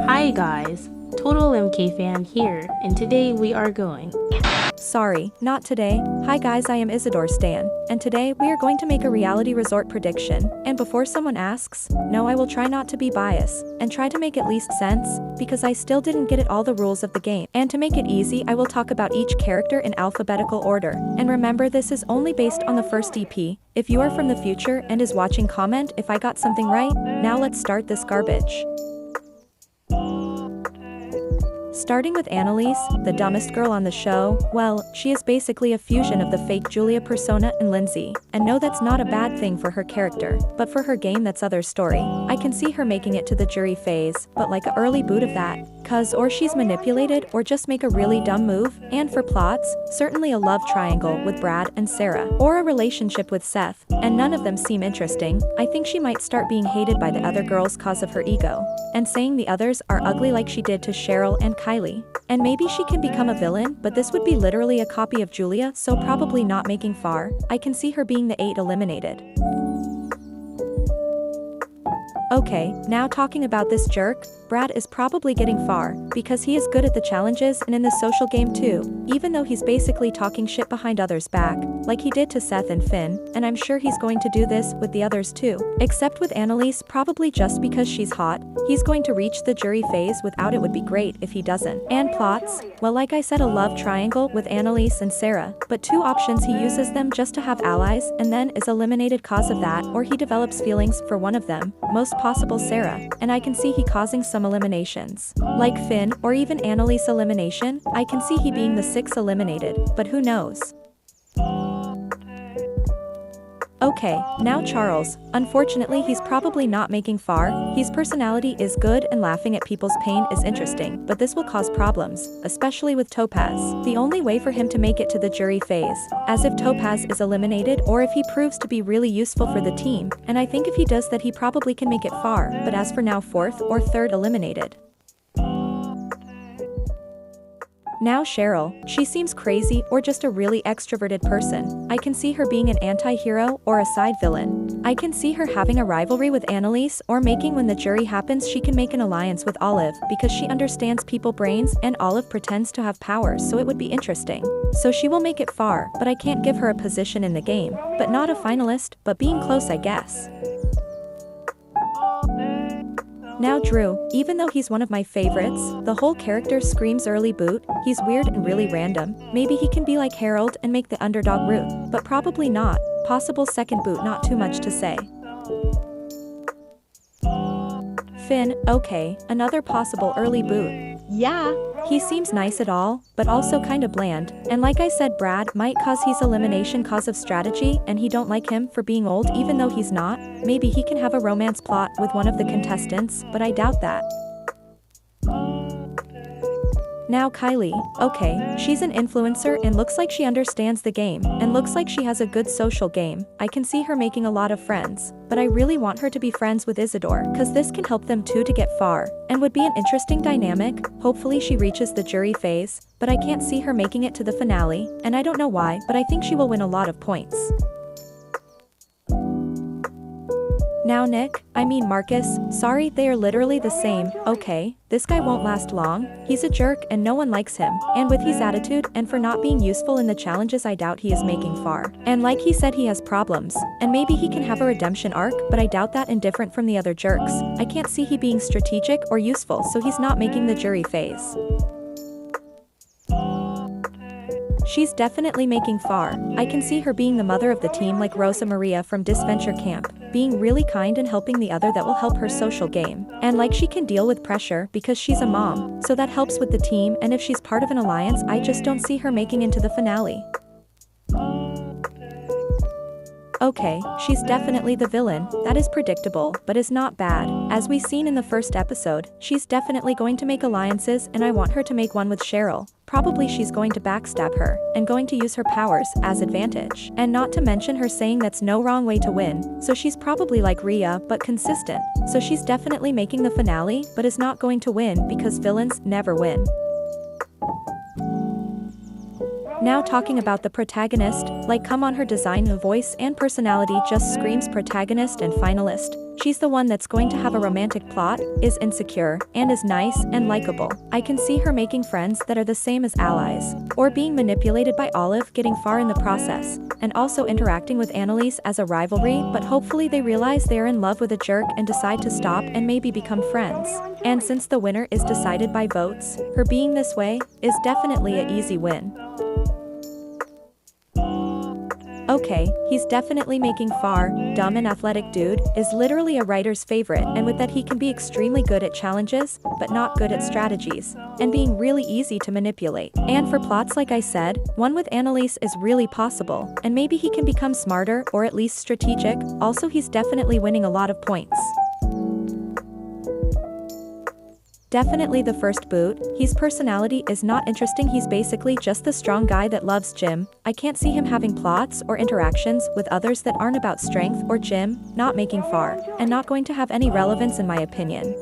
Hi guys, Total MK fan here, and today we are going. Sorry, not today. Hi guys, I am Isidore Stan, and today we are going to make a reality resort prediction. And before someone asks, no, I will try not to be biased and try to make at least sense, because I still didn't get it all the rules of the game. And to make it easy, I will talk about each character in alphabetical order. And remember, this is only based on the first EP. If you are from the future and is watching, comment if I got something right. Now let's start this garbage. Starting with Annalise, the dumbest girl on the show. Well, she is basically a fusion of the fake Julia persona and Lindsay. And no, that's not a bad thing for her character, but for her game, that's other story. I can see her making it to the jury phase, but like a early boot of that. Cause or she's manipulated or just make a really dumb move. And for plots, certainly a love triangle with Brad and Sarah, or a relationship with Seth, and none of them seem interesting. I think she might start being hated by the other girls cause of her ego, and saying the others are ugly like she did to Cheryl and Kylie. And maybe she can become a villain, but this would be literally a copy of Julia, so probably not making far. I can see her being the 8 eliminated. Okay, now talking about this jerk, Brad is probably getting far, because he is good at the challenges and in the social game too, even though he's basically talking shit behind others' back, like he did to Seth and Finn, and I'm sure he's going to do this with the others too. Except with Annalise, probably just because she's hot, he's going to reach the jury phase without. It would be great if he doesn't. And plots, well, like I said, a love triangle with Annalise and Sarah, but two options: he uses them just to have allies and then is eliminated cause of that, or he develops feelings for one of them, most possible Sarah, and I can see he causing some eliminations. Like Finn, or even Annalise elimination, I can see he being the 6 eliminated, but who knows. Okay, now Charles. Unfortunately, he's probably not making far. His personality is good and laughing at people's pain is interesting, but this will cause problems, especially with Topaz. The only way for him to make it to the jury phase, as if Topaz is eliminated or if he proves to be really useful for the team, and I think if he does that he probably can make it far, but as for now, 4th or 3rd eliminated. Now Cheryl, she seems crazy or just a really extroverted person. I can see her being an anti-hero or a side villain. I can see her having a rivalry with Annalise, or making when the jury happens she can make an alliance with Olive because she understands people brains and Olive pretends to have powers, so it would be interesting. So she will make it far, but I can't give her a position in the game, but not a finalist, but being close, I guess. Now Drew, even though he's one of my favorites, the whole character screams early boot. He's weird and really random. Maybe he can be like Harold and make the underdog route, but probably not. Possible second boot, not too much to say. Finn, okay, another possible early boot. Yeah, he seems nice at all, but also kinda bland. And like I said, Brad might cause his elimination cause of strategy, and he don't like him for being old even though he's not. Maybe he can have a romance plot with one of the contestants, but I doubt that. Now Kylie, okay, she's an influencer and looks like she understands the game, and looks like she has a good social game. I can see her making a lot of friends, but I really want her to be friends with Isidore, cause this can help them two to get far, and would be an interesting dynamic. Hopefully she reaches the jury phase, but I can't see her making it to the finale, and I don't know why, but I think she will win a lot of points. Now Nick, I mean Marcus, sorry, they are literally the same. Okay, this guy won't last long. He's a jerk and no one likes him, and with his attitude and for not being useful in the challenges, I doubt he is making far. And like he said, he has problems, and maybe he can have a redemption arc, but I doubt that, and different from the other jerks. I can't see he being strategic or useful, so he's not making the jury phase. She's definitely making far. I can see her being the mother of the team like Rosa Maria from Disventure Camp, being really kind and helping the other. That will help her social game. And like she can deal with pressure because she's a mom, so that helps with the team, and if she's part of an alliance, I just don't see her making into the finale. Okay, she's definitely the villain. That is predictable, but is not bad. As we seen in the first episode, she's definitely going to make alliances, and I want her to make one with Cheryl. Probably she's going to backstab her, and going to use her powers as advantage. And not to mention her saying that's no wrong way to win, so she's probably like Rhea, but consistent. So she's definitely making the finale, but is not going to win because villains never win. Now talking about the protagonist, like come on, her design, voice and personality just screams protagonist and finalist. she's the one that's going to have a romantic plot, is insecure, and is nice and likable. I can see her making friends that are the same as allies, or being manipulated by Olive, getting far in the process, and also interacting with Annalise as a rivalry, but hopefully they realize they are in love with a jerk and decide to stop and maybe become friends. And since the winner is decided by votes, her being this way is definitely an easy win. Okay, he's definitely making far, dumb and athletic dude, is literally a writer's favorite, and with that he can be extremely good at challenges, but not good at strategies, and being really easy to manipulate. And for plots, like I said, one with Annalise is really possible, and maybe he can become smarter or at least strategic. Also, he's definitely winning a lot of points. Definitely the first boot. His personality is not interesting, he's basically just the strong guy that loves gym. I can't see him having plots or interactions with others that aren't about strength or gym, not making far, and not going to have any relevance in my opinion.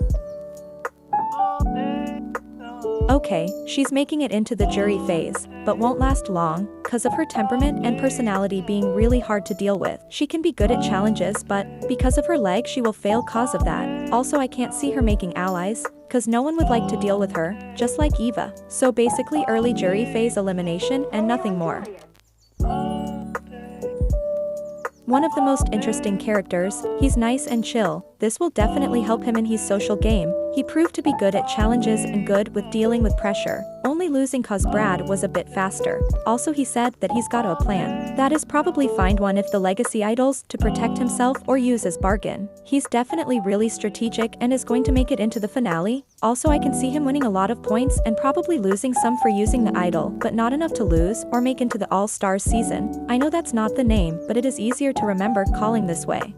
Okay, she's making it into the jury phase, but won't last long, cause of her temperament and personality being really hard to deal with. She can be good at challenges, but because of her leg she will fail cause of that. Also, I can't see her making allies, cause no one would like to deal with her, just like Eva. So basically early jury phase elimination and nothing more. One of the most interesting characters, he's nice and chill. This will definitely help him in his social game. He proved to be good at challenges and good with dealing with pressure. Only losing cause Brad was a bit faster. Also, he said that he's got a plan. That is probably find one if the legacy idols to protect himself or use as bargain. He's definitely really strategic and is going to make it into the finale. Also, I can see him winning a lot of points and probably losing some for using the idol, but not enough to lose or make into the All-Stars season. I know that's not the name, but it is easier to remember calling this way.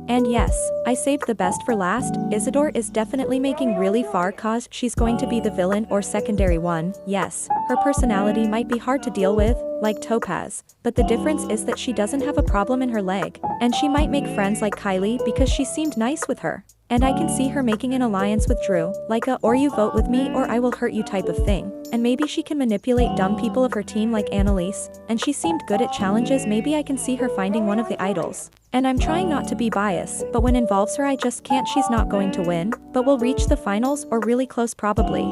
And yes, I saved the best for last. Isidore is definitely making really far cause she's going to be the villain or secondary one. Yes, her personality might be hard to deal with, like Topaz, but the difference is that she doesn't have a problem in her leg, and she might make friends like Kylie because she seemed nice with her. And I can see her making an alliance with Drew, like a or you vote with me or I will hurt you type of thing. And maybe she can manipulate dumb people of her team like Annalise, and she seemed good at challenges. Maybe I can see her finding one of the idols. And I'm trying not to be biased, but when involves her I just can't. She's not going to win, but will reach the finals or really close probably.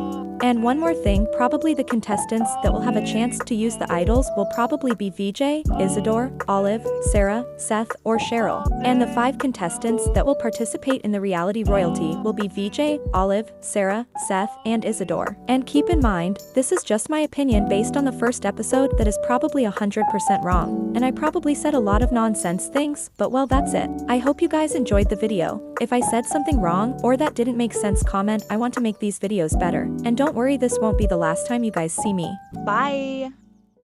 And one more thing, probably the contestants that will have a chance to use the idols will probably be VJ, Isidore, Olive, Sarah, Seth, or Cheryl. And the 5 contestants that will participate in the reality royalty will be VJ, Olive, Sarah, Seth, and Isidore. And keep in mind, this is just my opinion based on the first episode that is probably 100% wrong. And I probably said a lot of nonsense things, but well, that's it. I hope you guys enjoyed the video. If I said something wrong or that didn't make sense, comment. I want to make these videos better. And don't worry, this won't be the last time you guys see me. Bye!